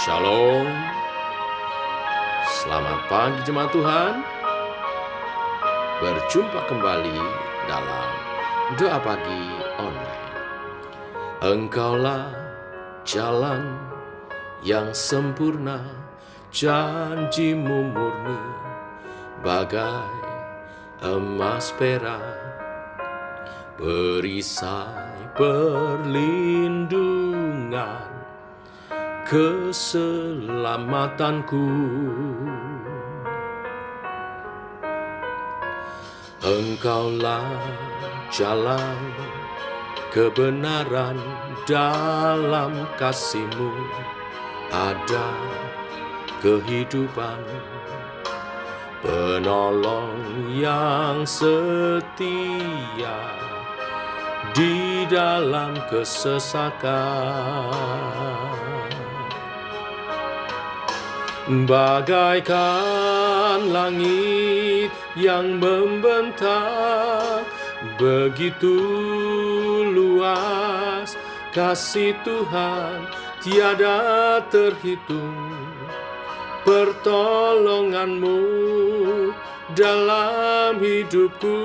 Shalom, selamat pagi jemaat Tuhan. Berjumpa kembali dalam doa pagi online. Engkaulah jalan yang sempurna, janjimu murni, bagai emas perak, perisai perlindungan, keselamatanku. Engkaulah jalan kebenaran, dalam kasih-Mu ada kehidupan, penolong yang setia di dalam kesesakan. Bagaikan langit yang membentang, begitu luas kasih Tuhan, tiada terhitung. Pertolongan-Mu dalam hidupku,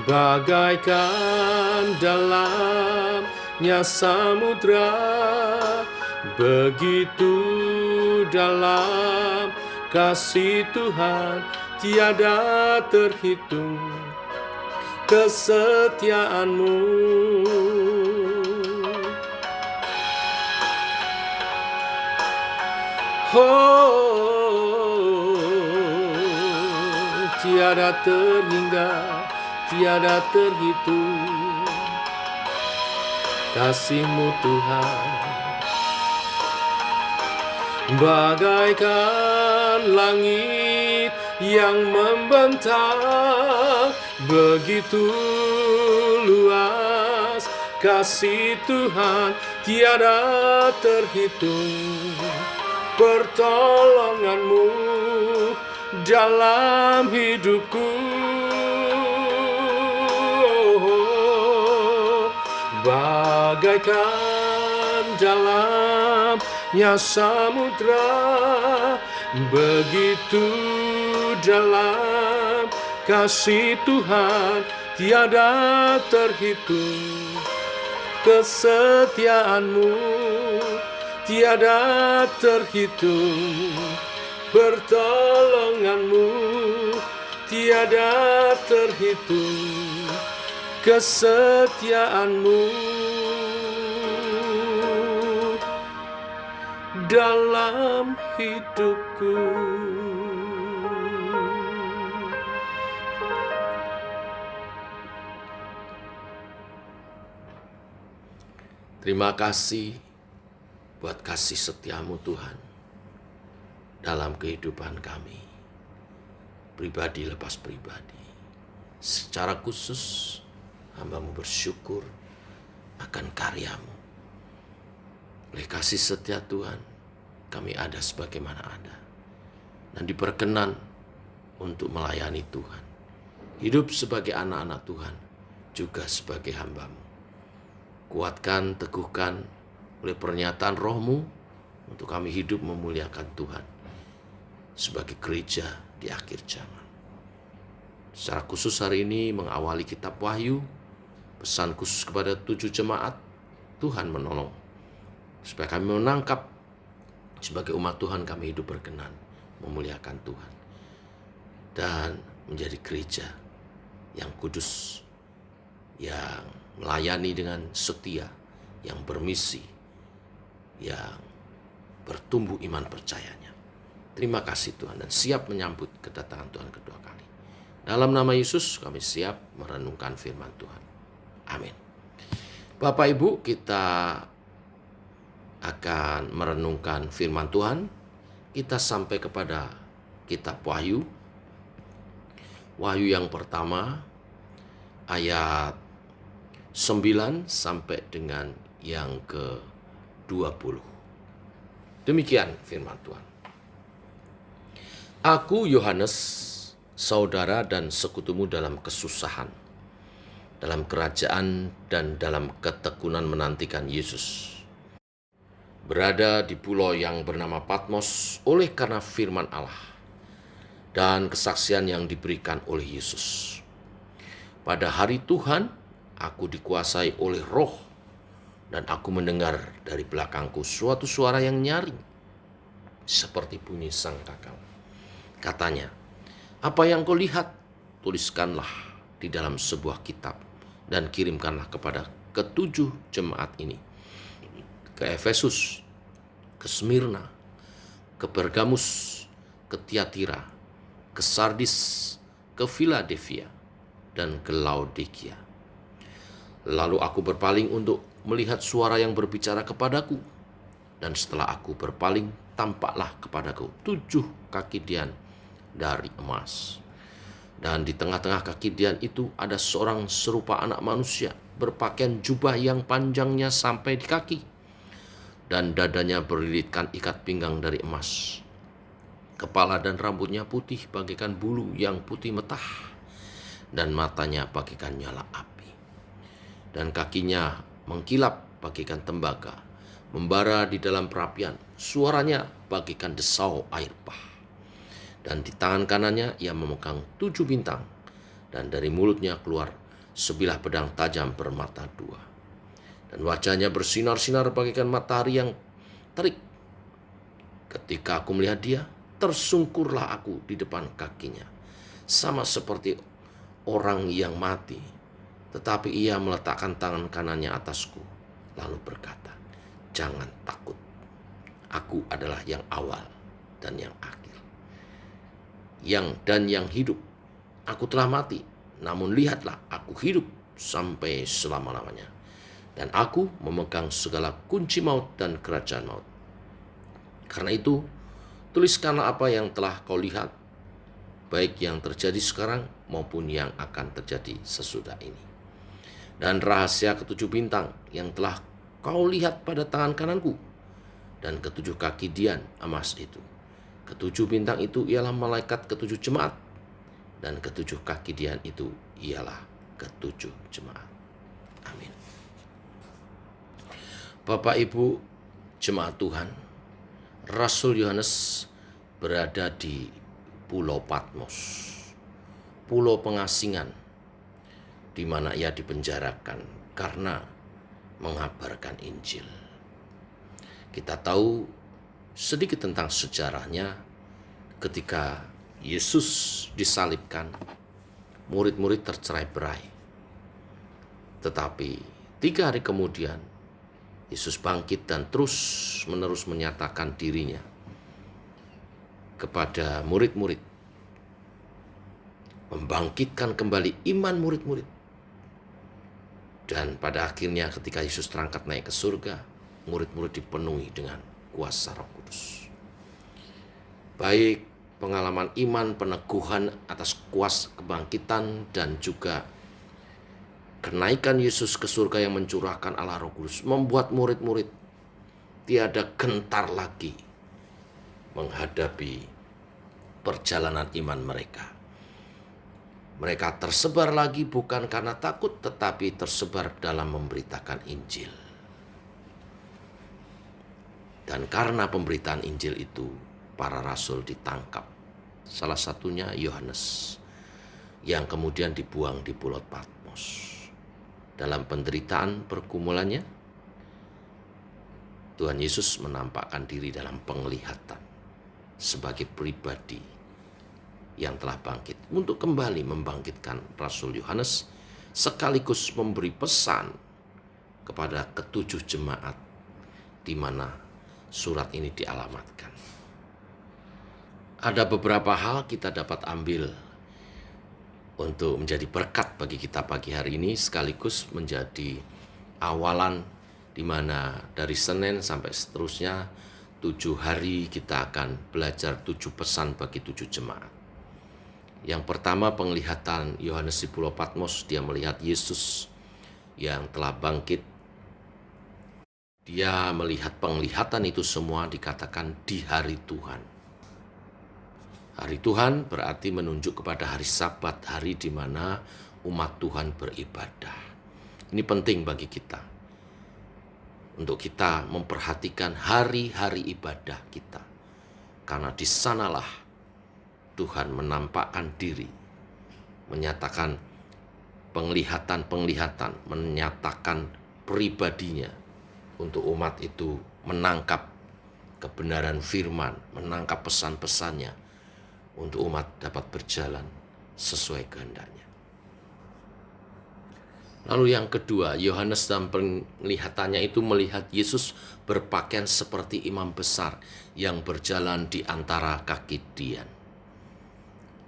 bagaikan dalamnya samudra, begitu dalam kasih Tuhan, tiada terhitung kesetiaan-Mu. Tiada terhingga, tiada terhitung kasih-Mu Tuhan. Bagaikan langit yang membentang, begitu luas kasih Tuhan, tiada terhitung. Pertolongan-Mu dalam hidupku, bagaikan dalamnya samudra, begitu dalam kasih Tuhan, tiada terhitung kesetiaan-Mu, tiada terhitung. Pertolongan-Mu tiada terhitung, kesetiaan-Mu dalam hidupku. Terima kasih buat kasih setia-Mu Tuhan dalam kehidupan kami, pribadi lepas pribadi. Secara khusus hamba-Mu bersyukur akan karya-Mu. Oleh kasih setia Tuhan, kami ada sebagaimana ada, dan diperkenan untuk melayani Tuhan, hidup sebagai anak-anak Tuhan, juga sebagai hamba-Mu. Kuatkan, teguhkan oleh pernyataan Roh-Mu untuk kami hidup memuliakan Tuhan sebagai gereja di akhir zaman. Secara khusus hari ini mengawali kitab Wahyu, pesan khusus kepada 7 jemaat, Tuhan menolong supaya kami menangkap sebagai umat Tuhan, kami hidup berkenan memuliakan Tuhan dan menjadi gereja yang kudus, yang melayani dengan setia, yang bermisi, yang bertumbuh iman percayanya. Terima kasih Tuhan, dan siap menyambut kedatangan Tuhan kedua kali. Dalam nama Yesus kami siap merenungkan firman Tuhan. Amin. Bapak Ibu, kita akan merenungkan firman Tuhan. Kita sampai kepada kitab Wahyu. Wahyu yang pertama, ayat 9 sampai dengan yang ke-20. Demikian firman Tuhan. Aku Yohanes, saudara dan sekutumu dalam kesusahan, dalam kerajaan dan dalam ketekunan menantikan Yesus. Berada di pulau yang bernama Patmos oleh karena firman Allah dan kesaksian yang diberikan oleh Yesus. Pada hari Tuhan, aku dikuasai oleh Roh, dan aku mendengar dari belakangku suatu suara yang nyaring, seperti bunyi sangkakala. Katanya, "Apa yang kau lihat, tuliskanlah di dalam sebuah kitab, dan kirimkanlah kepada ketujuh jemaat ini, ke Efesus, ke Smyrna, ke Pergamus, ke Tiatira, ke Sardis, ke Philadelphia, dan ke Laodikia." Lalu aku berpaling untuk melihat suara yang berbicara kepadaku, dan setelah aku berpaling, tampaklah kepadaku 7 kaki dian dari emas. Dan di tengah-tengah kaki dian itu ada seorang serupa anak manusia, berpakaian jubah yang panjangnya sampai di kaki, dan dadanya berlilitkan ikat pinggang dari emas. Kepala dan rambutnya putih bagaikan bulu yang putih metah, dan matanya bagaikan nyala api. Dan kakinya mengkilap bagaikan tembaga, membara di dalam perapian. Suaranya bagaikan desau air bah. Dan di tangan kanannya ia memegang 7 bintang, dan dari mulutnya keluar sebilah pedang tajam bermata 2. Dan wajahnya bersinar-sinar bagaikan matahari yang terik. Ketika aku melihat dia, tersungkurlah aku di depan kakinya, sama seperti orang yang mati. Tetapi ia meletakkan tangan kanannya atasku, lalu berkata, "Jangan takut, aku adalah yang awal dan yang akhir, yang hidup. Aku telah mati, namun lihatlah, aku hidup sampai selama-lamanya. Dan aku memegang segala kunci maut dan kerajaan maut. Karena itu, tuliskanlah apa yang telah kau lihat, baik yang terjadi sekarang maupun yang akan terjadi sesudah ini. Dan rahasia ketujuh bintang yang telah kau lihat pada tangan kananku, dan ketujuh kaki dian emas itu. Ketujuh bintang itu ialah malaikat ketujuh jemaat, dan ketujuh kaki dian itu ialah ketujuh jemaat." Amin. Bapak Ibu jemaat Tuhan, Rasul Yohanes berada di Pulau Patmos, pulau pengasingan, di mana ia dipenjarakan karena mengabarkan Injil. Kita tahu sedikit tentang sejarahnya. Ketika Yesus disalibkan, murid-murid tercerai-berai. Tetapi 3 hari kemudian, Yesus bangkit dan terus-menerus menyatakan dirinya kepada murid-murid, membangkitkan kembali iman murid-murid. Dan pada akhirnya ketika Yesus terangkat naik ke surga, murid-murid dipenuhi dengan kuasa Roh Kudus. Baik pengalaman iman, peneguhan atas kuasa kebangkitan, dan juga kenaikan Yesus ke surga yang mencurahkan Allah Roh Kudus membuat murid-murid tiada gentar lagi menghadapi perjalanan iman mereka. Mereka tersebar lagi bukan karena takut, tetapi tersebar dalam memberitakan Injil. Dan karena pemberitaan Injil itu, para rasul ditangkap. Salah satunya Yohanes, yang kemudian dibuang di Pulau Patmos. Dalam penderitaan pergumulannya, Tuhan Yesus menampakkan diri dalam penglihatan sebagai pribadi yang telah bangkit untuk kembali membangkitkan Rasul Yohanes, sekaligus memberi pesan kepada ketujuh jemaat di mana surat ini dialamatkan. Ada beberapa hal kita dapat ambil untuk menjadi berkat bagi kita pagi hari ini, sekaligus menjadi awalan di mana dari Senin sampai seterusnya 7 hari kita akan belajar 7 pesan bagi 7 jemaat. Yang pertama, penglihatan Yohanes di Pulau Patmos. Dia melihat Yesus yang telah bangkit. Dia melihat penglihatan itu semua dikatakan di hari Tuhan. Hari Tuhan berarti menunjuk kepada hari Sabat, hari di mana umat Tuhan beribadah. Ini penting bagi kita, untuk kita memperhatikan hari-hari ibadah kita. Karena di sanalah Tuhan menampakkan diri, menyatakan penglihatan-penglihatan, menyatakan pribadinya untuk umat itu menangkap kebenaran firman, menangkap pesan-pesannya untuk umat dapat berjalan sesuai kehendaknya. Lalu yang kedua, Yohanes dalam penglihatannya itu melihat Yesus berpakaian seperti imam besar yang berjalan di antara kaki dian.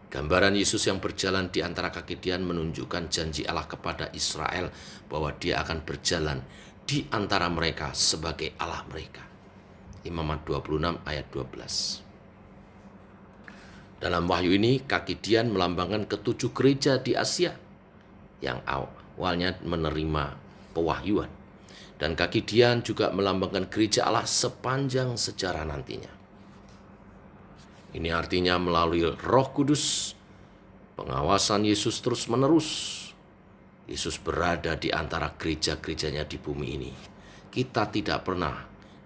Gambaran Yesus yang berjalan di antara kaki dian menunjukkan janji Allah kepada Israel bahwa Dia akan berjalan di antara mereka sebagai Allah mereka. Imamat 26 ayat 12. Dalam wahyu ini, kaki dian melambangkan ketujuh gereja di Asia yang awalnya menerima pewahyuan. Dan kaki dian juga melambangkan gereja Allah sepanjang sejarah nantinya. Ini artinya melalui Roh Kudus, pengawasan Yesus terus-menerus. Yesus berada di antara gereja-gerejanya di bumi ini. Kita tidak pernah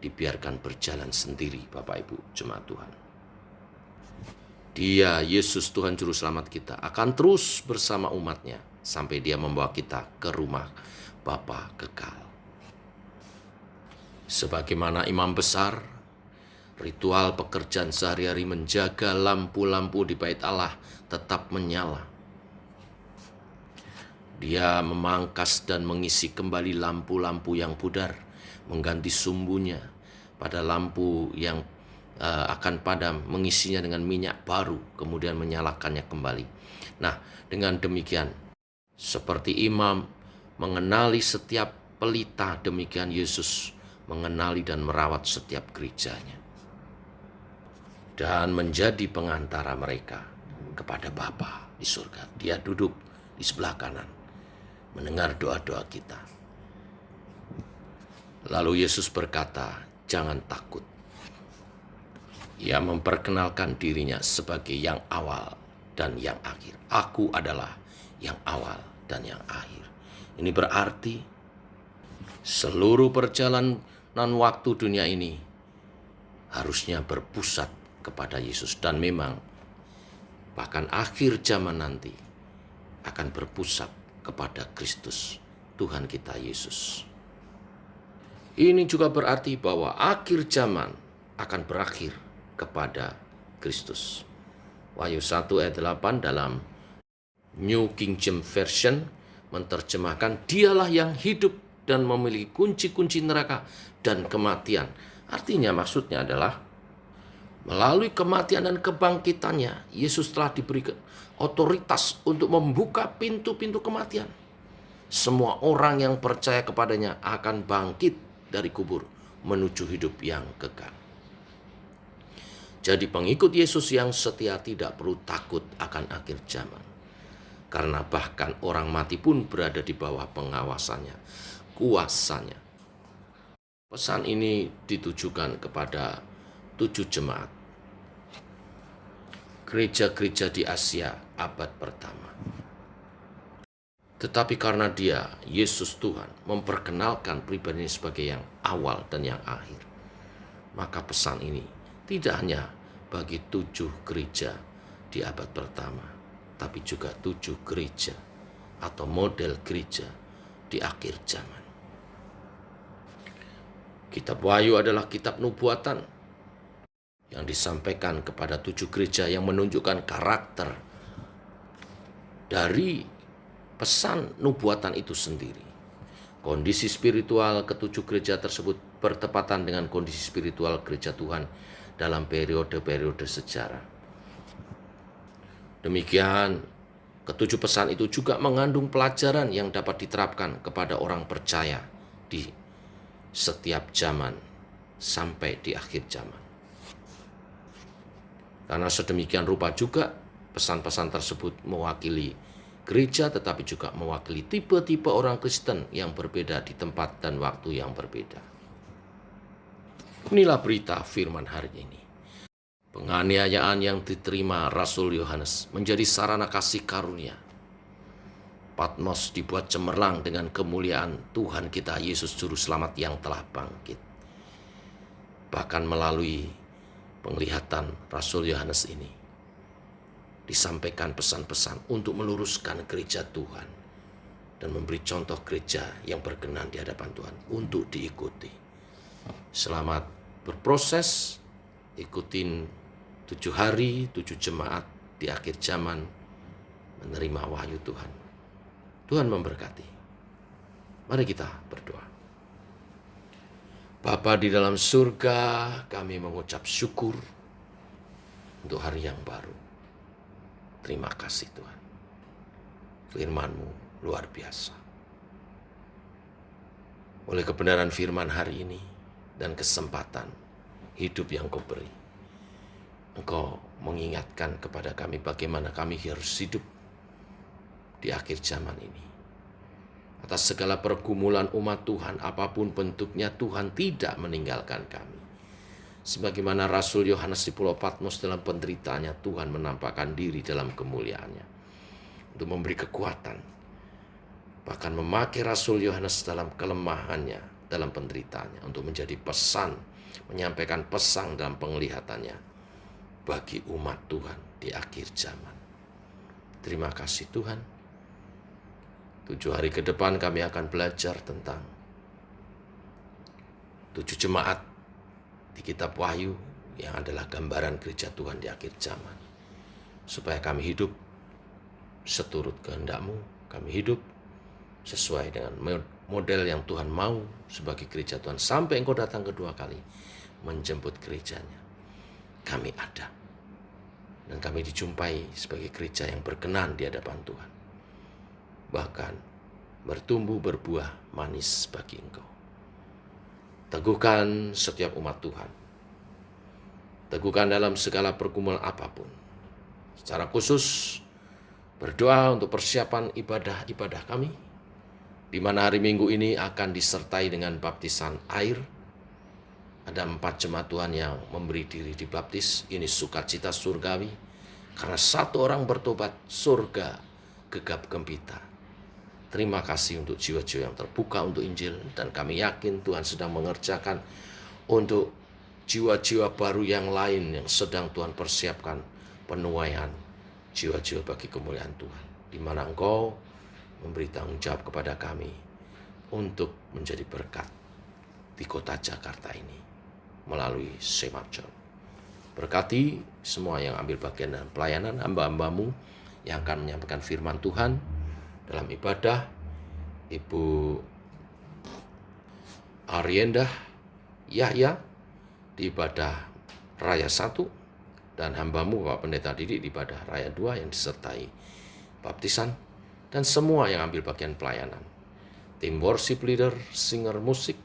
dibiarkan berjalan sendiri, Bapak Ibu jemaat Tuhan. Dia, Yesus Tuhan Juru Selamat kita, akan terus bersama umatnya sampai Dia membawa kita ke rumah Bapa kekal. Sebagaimana imam besar, ritual pekerjaan sehari-hari menjaga lampu-lampu di bait Allah tetap menyala. Dia memangkas dan mengisi kembali lampu-lampu yang pudar, mengganti sumbunya pada lampu yang akan padam, mengisinya dengan minyak baru, kemudian menyalakannya kembali. Nah, dengan demikian, seperti imam mengenali setiap pelita, demikian Yesus mengenali dan merawat setiap gerejanya dan menjadi pengantara mereka kepada Bapa di surga. Dia duduk di sebelah kanan, mendengar doa-doa kita. Lalu Yesus berkata, jangan takut. Ia memperkenalkan dirinya sebagai yang awal dan yang akhir. Aku adalah yang awal dan yang akhir. Ini berarti seluruh perjalanan waktu dunia ini harusnya berpusat kepada Yesus. Dan memang bahkan akhir zaman nanti akan berpusat kepada Kristus, Tuhan kita Yesus. Ini juga berarti bahwa akhir zaman akan berakhir kepada Kristus. Wahyu 1 ayat 8 dalam New King James Version menerjemahkan, dialah yang hidup dan memiliki kunci-kunci neraka dan kematian. Artinya maksudnya adalah melalui kematian dan kebangkitannya, Yesus telah diberikan otoritas untuk membuka pintu-pintu kematian. Semua orang yang percaya kepadanya akan bangkit dari kubur menuju hidup yang kekal. Jadi pengikut Yesus yang setia tidak perlu takut akan akhir zaman. Karena bahkan orang mati pun berada di bawah pengawasannya, kuasanya. Pesan ini ditujukan kepada 7 jemaat gereja-gereja di Asia abad pertama. Tetapi karena Dia, Yesus Tuhan, memperkenalkan pribadinya sebagai yang awal dan yang akhir, maka pesan ini tidak hanya bagi 7 gereja di abad pertama, tapi juga 7 gereja atau model gereja di akhir zaman. Kitab Wahyu adalah kitab nubuatan yang disampaikan kepada 7 gereja yang menunjukkan karakter dari pesan nubuatan itu sendiri. Kondisi spiritual ke-7 gereja tersebut bertepatan dengan kondisi spiritual gereja Tuhan dalam periode-periode sejarah. Demikian, ke-7 pesan itu juga mengandung pelajaran yang dapat diterapkan kepada orang percaya di setiap zaman sampai di akhir zaman. Karena sedemikian rupa juga pesan-pesan tersebut mewakili gereja, tetapi juga mewakili tipe-tipe orang Kristen yang berbeda di tempat dan waktu yang berbeda. Inilah berita firman hari ini. Penganiayaan yang diterima Rasul Yohanes menjadi sarana kasih karunia. Patmos dibuat cemerlang dengan kemuliaan Tuhan kita Yesus Juru Selamat yang telah bangkit. Bahkan melalui penglihatan Rasul Yohanes ini disampaikan pesan-pesan untuk meluruskan gereja Tuhan dan memberi contoh gereja yang berkenan di hadapan Tuhan untuk diikuti. Selamat berproses, ikutin 7 hari, 7 jemaat di akhir zaman menerima wahyu Tuhan. Tuhan memberkati. Mari kita berdoa. Bapa di dalam surga, kami mengucap syukur untuk hari yang baru. Terima kasih Tuhan. Firman-Mu luar biasa. Oleh kebenaran firman hari ini dan kesempatan hidup yang Kau beri, Engkau mengingatkan kepada kami bagaimana kami harus hidup di akhir zaman ini. Atas segala pergumulan umat Tuhan, apapun bentuknya, Tuhan tidak meninggalkan kami. Sebagaimana Rasul Yohanes di Pulau Patmos dalam penderitaannya, Tuhan menampakkan diri dalam kemuliaannya untuk memberi kekuatan. Bahkan memakai Rasul Yohanes dalam kelemahannya, dalam penderitaannya, untuk menjadi pesan, menyampaikan pesan dalam penglihatannya bagi umat Tuhan di akhir zaman. Terima kasih Tuhan. 7 hari ke depan kami akan belajar tentang 7 jemaat di kitab Wahyu yang adalah gambaran gereja Tuhan di akhir zaman. Supaya kami hidup seturut kehendak-Mu, kami hidup sesuai dengan model yang Tuhan mau sebagai gereja Tuhan. Sampai Engkau datang kedua kali menjemput gerejanya, kami ada. Dan kami dijumpai sebagai gereja yang berkenan di hadapan Tuhan. Bahkan bertumbuh berbuah manis bagi Engkau. Teguhkan setiap umat Tuhan. Teguhkan dalam segala pergumulan apapun. Secara khusus berdoa untuk persiapan ibadah-ibadah kami, di mana hari Minggu ini akan disertai dengan baptisan air. Ada 4 jemaat Tuhan yang memberi diri dibaptis. Ini sukacita surgawi. Karena 1 orang bertobat, surga gegap gempita. Terima kasih untuk jiwa-jiwa yang terbuka untuk Injil. Dan kami yakin Tuhan sedang mengerjakan untuk jiwa-jiwa baru yang lain yang sedang Tuhan persiapkan penuaian jiwa-jiwa bagi kemuliaan Tuhan. Di mana Engkau memberi tanggung jawab kepada kami untuk menjadi berkat di kota Jakarta ini melalui Semacon. Berkati semua yang ambil bagian dalam pelayanan, hamba-hamba-Mu yang akan menyampaikan firman Tuhan dalam ibadah, Ibu Ariendah Yahya di ibadah Raya 1, dan hamba-Mu Bapak Pendeta Didik di ibadah Raya 2 yang disertai baptisan, dan semua yang ambil bagian pelayanan, tim worship leader, singer musik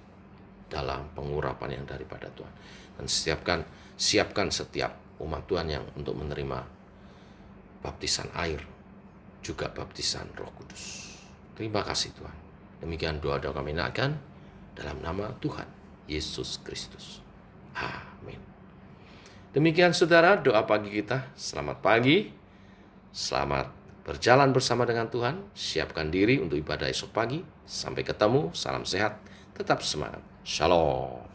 dalam pengurapan yang daripada Tuhan. Dan siapkan setiap umat Tuhan yang untuk menerima baptisan air, juga baptisan Roh Kudus. Terima kasih Tuhan. Demikian doa-doa kami naikkan dalam nama Tuhan Yesus Kristus. Amin. Demikian saudara doa pagi kita. Selamat pagi. Selamat berjalan bersama dengan Tuhan. Siapkan diri untuk ibadah esok pagi. Sampai ketemu. Salam sehat. Tetap semangat. Shalom.